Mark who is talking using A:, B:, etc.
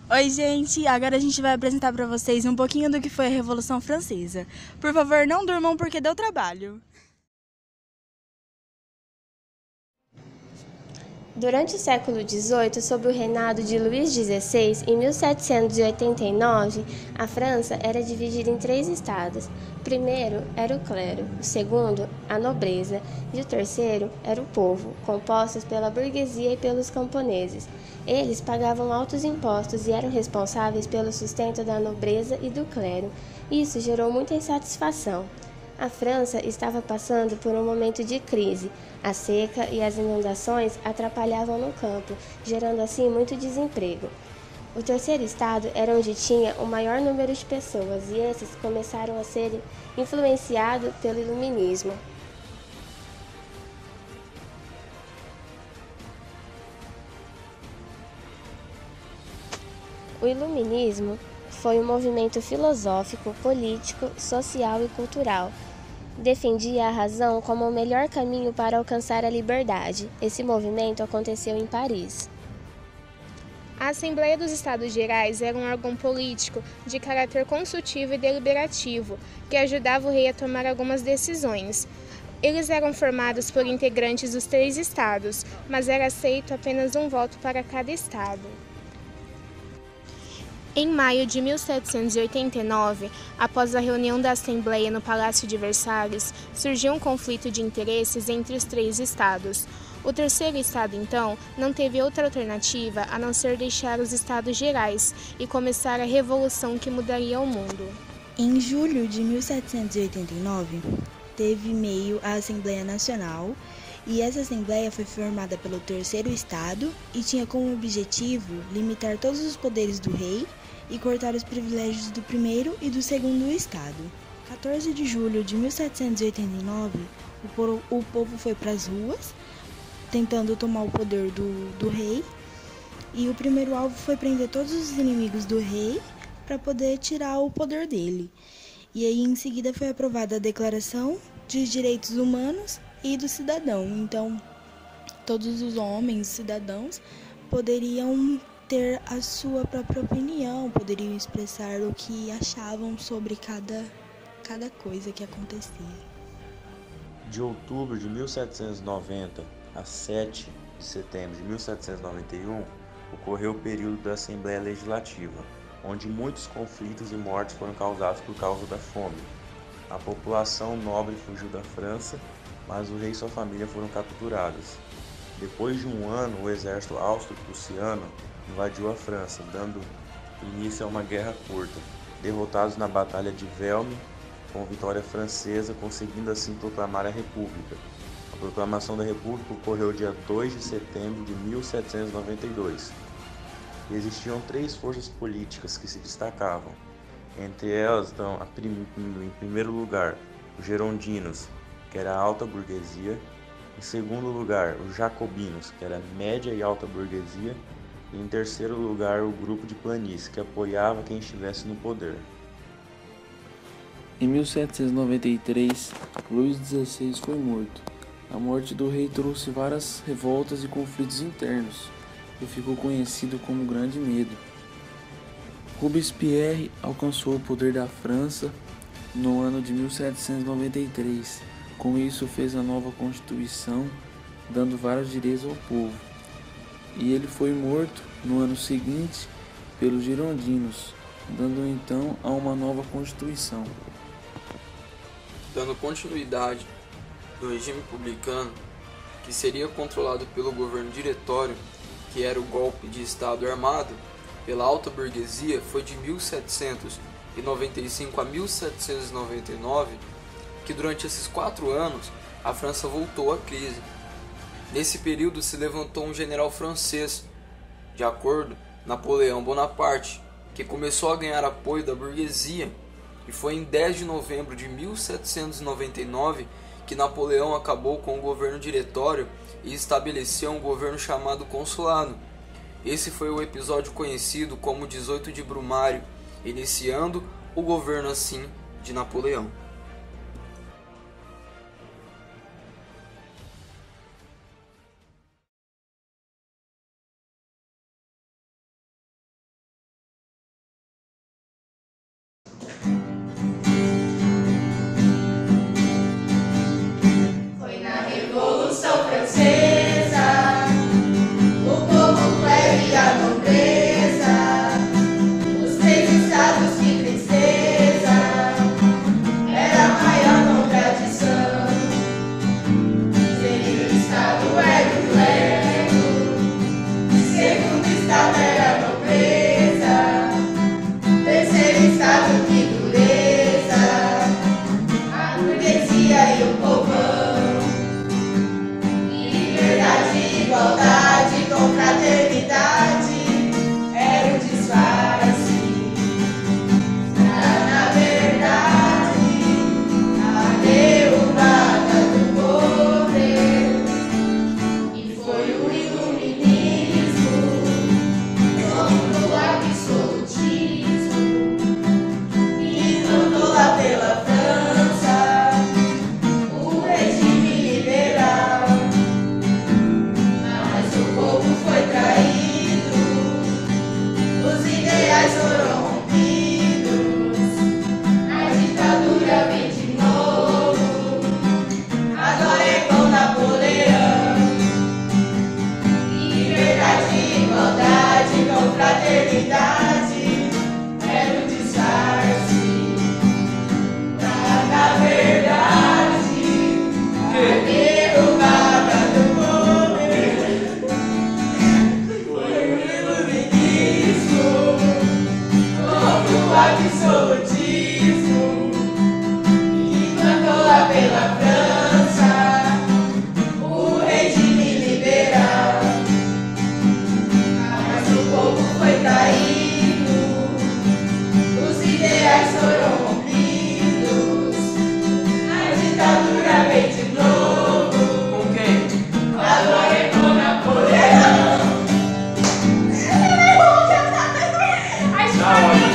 A: Oi, gente! Agora a gente vai apresentar para vocês um pouquinho do que foi a Revolução Francesa. Por favor, não durmam porque deu trabalho.
B: Durante o século XVIII, sob o reinado de Luís XVI, em 1789, a França era dividida em 3 estados. O primeiro era o clero, o segundo, a nobreza, e o terceiro era o povo, compostos pela burguesia e pelos camponeses. Eles pagavam altos impostos e eram responsáveis pelo sustento da nobreza e do clero. Isso gerou muita insatisfação. A França estava passando por um momento de crise. A seca e as inundações atrapalhavam no campo, gerando assim muito desemprego. O terceiro estado era onde tinha o maior número de pessoas e esses começaram a ser influenciados pelo iluminismo. O iluminismo foi um movimento filosófico, político, social e cultural. Defendia a razão como o melhor caminho para alcançar a liberdade. Esse movimento aconteceu em Paris.
C: A Assembleia dos Estados Gerais era um órgão político de caráter consultivo e deliberativo, que ajudava o rei a tomar algumas decisões. Eles eram formados por integrantes dos 3 estados, mas era aceito apenas um voto para cada estado. Em maio de 1789, após a reunião da Assembleia no Palácio de Versalhes, surgiu um conflito de interesses entre os 3 estados. O terceiro estado, então, não teve outra alternativa a não ser deixar os Estados Gerais e começar a revolução que mudaria o mundo.
A: Em julho de 1789, teve meio a Assembleia Nacional e essa Assembleia foi formada pelo terceiro estado e tinha como objetivo limitar todos os poderes do rei e cortar os privilégios do primeiro e do segundo estado. 14 de julho de 1789, o povo foi para as ruas, tentando tomar o poder do rei, e o primeiro alvo foi prender todos os inimigos do rei para poder tirar o poder dele. E aí, em seguida, foi aprovada a Declaração de Direitos Humanos e do Cidadão. Então, todos os homens, cidadãos, poderiam ter a sua própria opinião, poderiam expressar o que achavam sobre cada coisa que acontecia.
D: De outubro de 1790 a 7 de setembro de 1791, ocorreu o período da Assembleia Legislativa, onde muitos conflitos e mortes foram causados por causa da fome. A população nobre fugiu da França, mas o rei e sua família foram capturados. Depois de um ano, o exército austro-prussiano invadiu a França, dando início a uma guerra curta. Derrotados na Batalha de Velme, com vitória francesa, conseguindo assim proclamar a República. A proclamação da República ocorreu dia 2 de setembro de 1792. Existiam 3 forças políticas que se destacavam. Entre elas estão, em primeiro lugar, os girondinos, que era a alta burguesia. Em segundo lugar, os jacobinos, que era a média e alta burguesia. E em terceiro lugar, o grupo de planície, que apoiava quem estivesse no poder.
E: Em 1793, Luís XVI foi morto. A morte do rei trouxe várias revoltas e conflitos internos, e ficou conhecido como o Grande Medo. Robespierre alcançou o poder da França no ano de 1793. Com isso, fez a nova Constituição, dando vários direitos ao povo. E ele foi morto no ano seguinte pelos girondinos, dando então a uma nova Constituição.
F: Dando continuidade do regime republicano, que seria controlado pelo governo diretório, que era o golpe de Estado armado pela alta burguesia, foi de 1795 a 1799, que durante esses 4 anos a França voltou à crise. Nesse período se levantou um general francês, de acordo, Napoleão Bonaparte, que começou a ganhar apoio da burguesia, e foi em 10 de novembro de 1799 que Napoleão acabou com o governo diretório e estabeleceu um governo chamado consulado. Esse foi o episódio conhecido como 18 de Brumário, iniciando o governo assim de Napoleão.
G: fraternidade era o disfarce da verdade, a derrubada do poder foi o iluminismo contra o absolutismo que cantou lá pela França o regime liberal. Mas o povo foi traído, os ideais foram rompidos, a ditadura veio de novo.
F: Com quem?
G: Agora é com Napoleão.
F: Não,